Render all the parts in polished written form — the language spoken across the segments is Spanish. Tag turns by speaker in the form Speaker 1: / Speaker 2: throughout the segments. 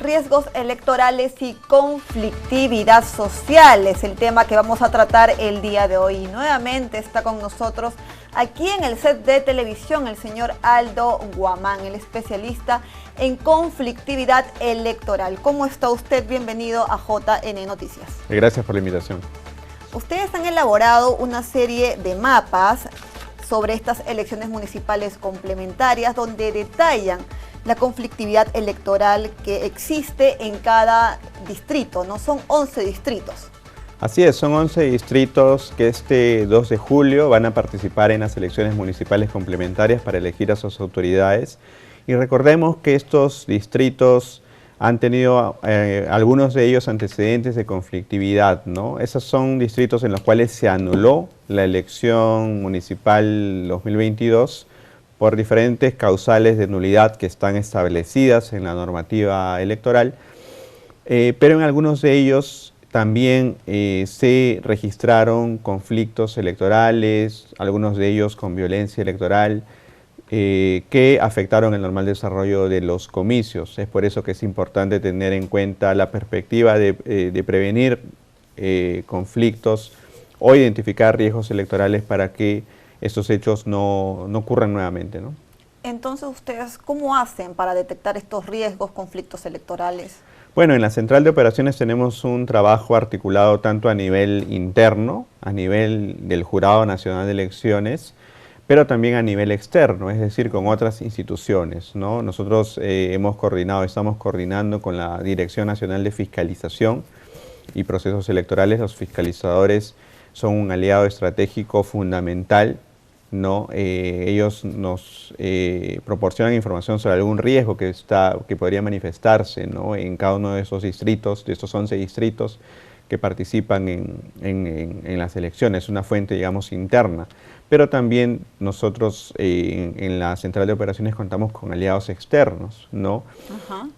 Speaker 1: riesgos electorales y conflictividad social es el tema que vamos a tratar el día de hoy. Y nuevamente está con nosotros aquí en el set de televisión el señor Aldo Guamán, el especialista en conflictividad electoral. ¿Cómo está usted? Bienvenido a JN Noticias.
Speaker 2: Gracias por la invitación.
Speaker 1: Ustedes han elaborado una serie de mapas sobre estas elecciones municipales complementarias donde detallan la conflictividad electoral que existe en cada distrito, ¿no? Son 11 distritos.
Speaker 2: Así es, son 11 distritos que este 2 de julio van a participar en las elecciones municipales complementarias para elegir a sus autoridades. Y recordemos que estos distritos han tenido algunos de ellos antecedentes de conflictividad, ¿no? Esos son distritos en los cuales se anuló la elección municipal 2022 por diferentes causales de nulidad que están establecidas en la normativa electoral, pero en algunos de ellos también se registraron conflictos electorales, algunos de ellos con violencia electoral, que afectaron el normal desarrollo de los comicios. Es por eso que es importante tener en cuenta la perspectiva de prevenir conflictos o identificar riesgos electorales para que estos hechos no ocurran nuevamente, ¿no?
Speaker 1: Entonces, ¿ustedes cómo hacen para detectar estos riesgos, conflictos electorales?
Speaker 2: Bueno, en la Central de Operaciones tenemos un trabajo articulado tanto a nivel interno, a nivel del Jurado Nacional de Elecciones, pero también a nivel externo, es decir, con otras instituciones, ¿no? Nosotros estamos coordinando con la Dirección Nacional de Fiscalización y Procesos Electorales. Los fiscalizadores son un aliado estratégico fundamental, ¿no? Ellos nos proporcionan información sobre algún riesgo que podría manifestarse, ¿no? En cada uno de esos distritos, de estos 11 distritos que participan en las elecciones. Es una fuente, digamos, interna. Pero también nosotros en la Central de Operaciones contamos con aliados externos, ¿no?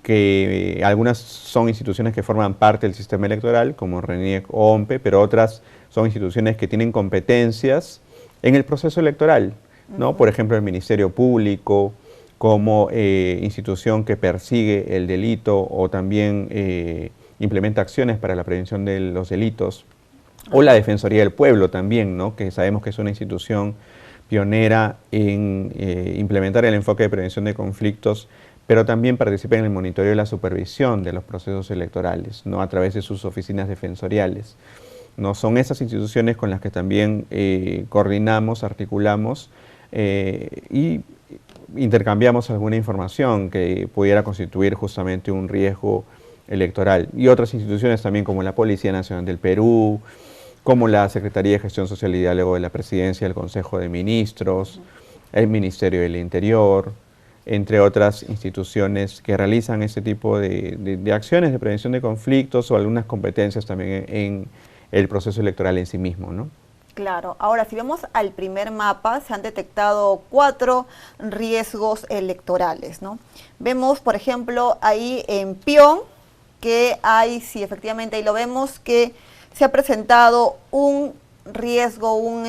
Speaker 2: Que algunas son instituciones que forman parte del sistema electoral, como RENIEC o OMPE, pero otras son instituciones que tienen competencias en el proceso electoral, ¿no? Por ejemplo, el Ministerio Público, como institución que persigue el delito o también implementa acciones para la prevención de los delitos, o la Defensoría del Pueblo también, ¿no? Que sabemos que es una institución pionera en implementar el enfoque de prevención de conflictos, pero también participa en el monitoreo y la supervisión de los procesos electorales, ¿no? A través de sus oficinas defensoriales, ¿no? Son esas instituciones con las que también coordinamos, articulamos y intercambiamos alguna información que pudiera constituir justamente un riesgo electoral. Y otras instituciones también como la Policía Nacional del Perú, como la Secretaría de Gestión Social y Diálogo de la Presidencia del Consejo de Ministros, el Ministerio del Interior, entre otras instituciones que realizan este tipo de acciones de prevención de conflictos o algunas competencias también en el proceso electoral en sí mismo, ¿no?
Speaker 1: Claro. Ahora, si vemos al primer mapa, se han detectado 4 riesgos electorales, ¿no? Vemos, por ejemplo, ahí en Pion, que hay, sí, efectivamente ahí lo vemos, que se ha presentado un riesgo, un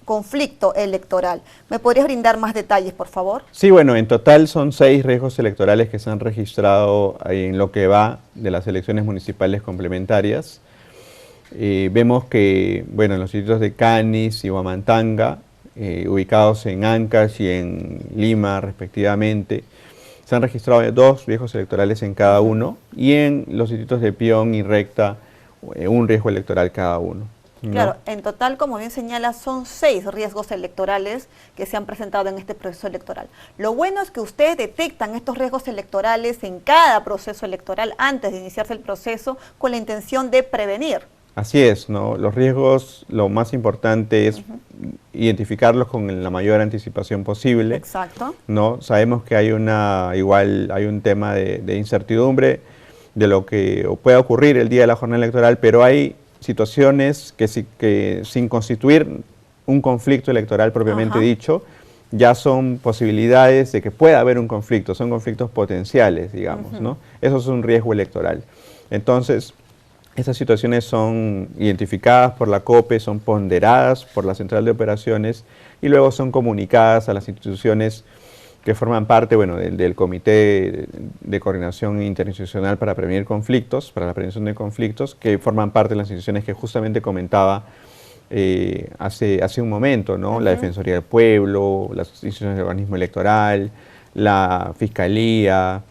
Speaker 1: conflicto electoral. ¿Me podrías brindar más detalles, por favor?
Speaker 2: Sí, bueno, en total son 6 riesgos electorales que se han registrado en lo que va de las elecciones municipales complementarias. Vemos que, bueno, en los distritos de Canis y Huamantanga, ubicados en Ancash y en Lima respectivamente, se han registrado 2 riesgos electorales en cada uno, y en los distritos de Pion y Recta un riesgo electoral cada uno, ¿no?
Speaker 1: Claro, en total, como bien señala, son 6 riesgos electorales que se han presentado en este proceso electoral. Lo bueno es que ustedes detectan estos riesgos electorales en cada proceso electoral antes de iniciarse el proceso con la intención de prevenir.
Speaker 2: Así es, ¿no? Los riesgos, lo más importante es identificarlos con la mayor anticipación posible.
Speaker 1: Exacto.
Speaker 2: ¿No? Sabemos que hay un tema de incertidumbre de lo que pueda ocurrir el día de la jornada electoral, pero hay situaciones que sin constituir un conflicto electoral propiamente dicho, ya son posibilidades de que pueda haber un conflicto, son conflictos potenciales, digamos, ¿no? Eso es un riesgo electoral. Entonces, esas situaciones son identificadas por la COPE, son ponderadas por la Central de Operaciones y luego son comunicadas a las instituciones que forman parte, bueno, del Comité de Coordinación Interinstitucional para Prevenir Conflictos, para la prevención de conflictos, que forman parte de las instituciones que justamente comentaba hace un momento, ¿no? La Defensoría del Pueblo, las instituciones del organismo electoral, la Fiscalía,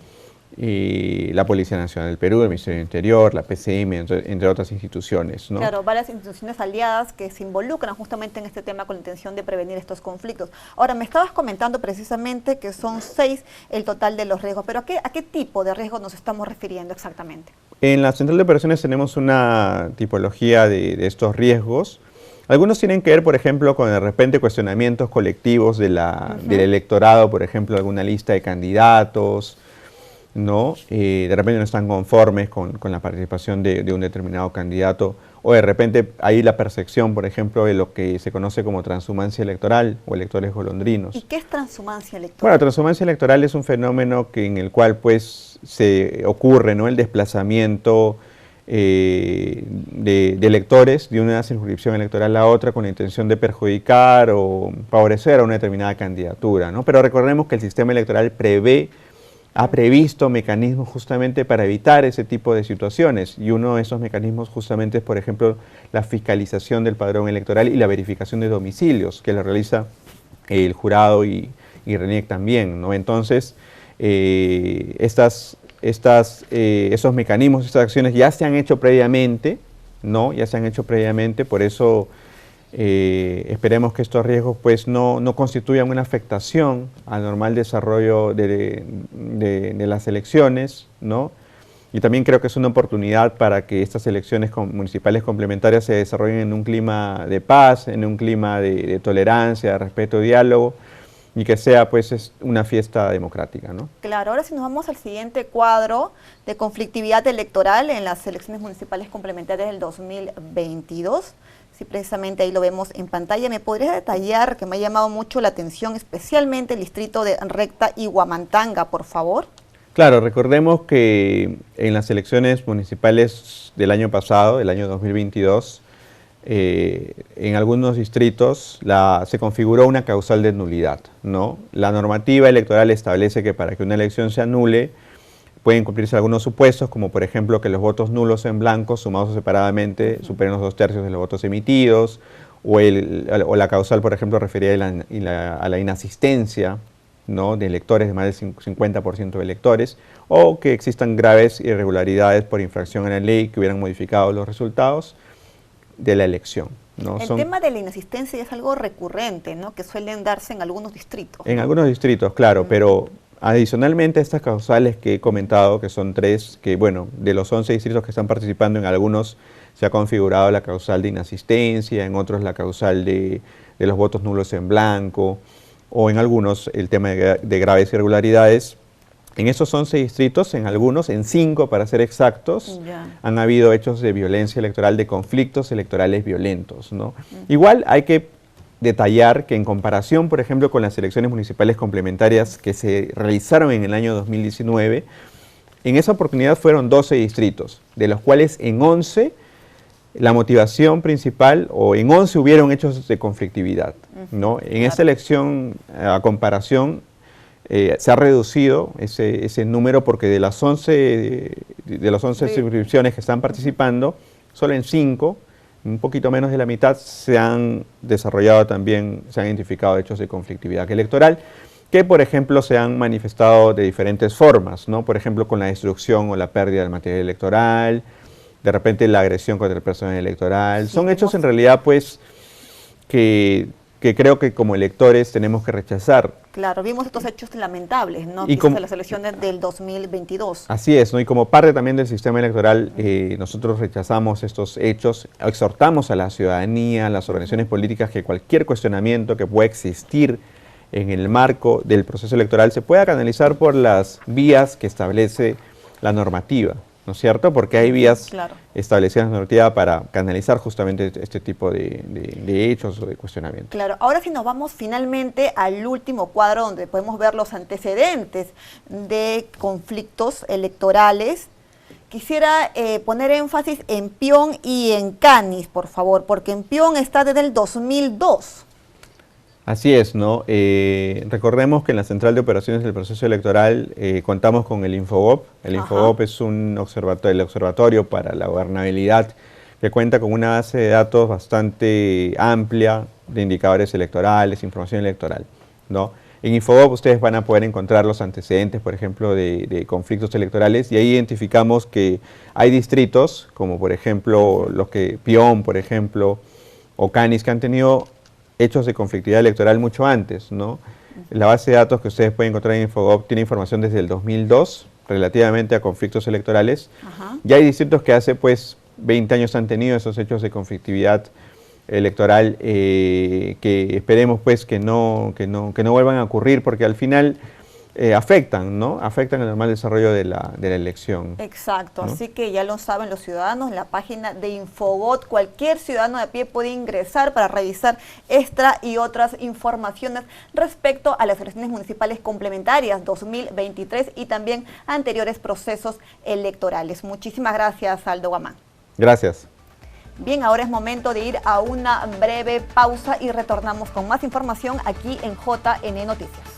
Speaker 2: la Policía Nacional del Perú, el Ministerio del Interior, la PCM, entre otras instituciones, ¿no?
Speaker 1: Claro, varias instituciones aliadas que se involucran justamente en este tema con la intención de prevenir estos conflictos. Ahora, me estabas comentando precisamente que son 6 el total de los riesgos, pero ¿a qué tipo de riesgos nos estamos refiriendo exactamente? En la Central de Operaciones tenemos una tipología de estos riesgos. Algunos tienen que ver, por ejemplo, con de repente cuestionamientos colectivos del electorado, por ejemplo, alguna lista de candidatos, ¿no? De repente no están conformes con la participación de un determinado candidato, o de repente hay la percepción, por ejemplo, de lo que se conoce como transhumancia electoral o electores golondrinos. ¿Y qué es transhumancia electoral?
Speaker 2: Bueno, transhumancia electoral es un fenómeno en el cual pues se ocurre, ¿no?, el desplazamiento de electores de una circunscripción electoral a otra con la intención de perjudicar o favorecer a una determinada candidatura, ¿no? Pero recordemos que el sistema electoral ha previsto mecanismos justamente para evitar ese tipo de situaciones, y uno de esos mecanismos justamente es, por ejemplo, la fiscalización del padrón electoral y la verificación de domicilios, que lo realiza el jurado y RENIEC también, ¿no? Entonces, esos mecanismos, estas acciones ya se han hecho previamente, ¿no? Ya se han hecho previamente, por eso esperemos que estos riesgos pues no constituyan una afectación al normal desarrollo de las elecciones, ¿no? Y también creo que es una oportunidad para que estas elecciones municipales complementarias se desarrollen en un clima de paz, en un clima de tolerancia, de respeto y diálogo, y que sea pues una fiesta democrática, ¿no? Claro, ahora si nos vamos al siguiente cuadro de conflictividad electoral en las elecciones municipales complementarias del 2022, sí, precisamente ahí lo vemos en pantalla. ¿Me podrías detallar, que me ha llamado mucho la atención, especialmente el distrito de Recta y Huamantanga, por favor? Claro, recordemos que en las elecciones municipales del año pasado, el año 2022, en algunos distritos se configuró una causal de nulidad, ¿no? La normativa electoral establece que para que una elección se anule pueden cumplirse algunos supuestos, como por ejemplo que los votos nulos en blanco sumados separadamente superen los 2/3 de los votos emitidos, o la causal, por ejemplo, referida a la inasistencia, ¿no?, de electores, de más del 50% de electores, o que existan graves irregularidades por infracción a la ley que hubieran modificado los resultados de la elección, ¿no? El tema de la inasistencia es algo recurrente, ¿no?, que suelen darse en algunos distritos. En algunos distritos, claro, pero adicionalmente a estas causales que he comentado, que son 3, que bueno, de los 11 distritos que están participando, en algunos se ha configurado la causal de inasistencia, en otros la causal de los votos nulos en blanco, o en algunos el tema de graves irregularidades. En esos 11 distritos, en algunos, en 5 para ser exactos, han habido hechos de violencia electoral, de conflictos electorales violentos, ¿no? Igual hay que detallar que en comparación, por ejemplo, con las elecciones municipales complementarias que se realizaron en el año 2019, en esa oportunidad fueron 12 distritos, de los cuales en 11 la motivación principal, o en 11 hubieron hechos de conflictividad, ¿no? En esta elección, a comparación, se ha reducido ese número, porque de las 11 circunscripciones que están participando, solo en 5, un poquito menos de la mitad, se han desarrollado también, se han identificado hechos de conflictividad electoral, que por ejemplo se han manifestado de diferentes formas, ¿no? Por ejemplo, con la destrucción o la pérdida del material electoral, de repente la agresión contra el personal electoral. Sí, son hechos en realidad pues que creo que como electores tenemos que rechazar. Claro, vimos estos hechos lamentables, ¿no?, de las elecciones del 2022. Así es, ¿no? Y como parte también del sistema electoral, nosotros rechazamos estos hechos, exhortamos a la ciudadanía, a las organizaciones políticas, que cualquier cuestionamiento que pueda existir en el marco del proceso electoral se pueda canalizar por las vías que establece la normativa, ¿no es cierto? Porque hay vías establecidas en la normativa para canalizar justamente este tipo de hechos o de cuestionamientos. Claro, ahora si nos vamos finalmente al último cuadro, donde podemos ver los antecedentes de conflictos electorales, quisiera poner énfasis en Pion y en Canis, por favor, porque en Pion está desde el 2002. Así es, ¿no? Recordemos que en la Central de Operaciones del Proceso Electoral contamos con el Infogop. El Infogop es un el observatorio para la gobernabilidad que cuenta con una base de datos bastante amplia de indicadores electorales, información electoral, ¿no? En Infogop ustedes van a poder encontrar los antecedentes, por ejemplo, de conflictos electorales, y ahí identificamos que hay distritos, como por ejemplo Pion, por ejemplo, o Canis, que han tenido hechos de conflictividad electoral mucho antes, ¿no? La base de datos que ustedes pueden encontrar en Infogop tiene información desde el 2002 relativamente a conflictos electorales. Y hay distritos que hace pues 20 años han tenido esos hechos de conflictividad electoral que esperemos pues que no vuelvan a ocurrir, porque al final afectan, ¿no? Afectan el normal desarrollo de la elección.
Speaker 1: Exacto,
Speaker 2: ¿no?
Speaker 1: Así que ya lo saben los ciudadanos, en la página de Infobot, cualquier ciudadano de a pie puede ingresar para revisar esta y otras informaciones respecto a las elecciones municipales complementarias 2023 y también anteriores procesos electorales. Muchísimas gracias, Aldo Guamán.
Speaker 2: Gracias.
Speaker 1: Bien, ahora es momento de ir a una breve pausa y retornamos con más información aquí en JN Noticias.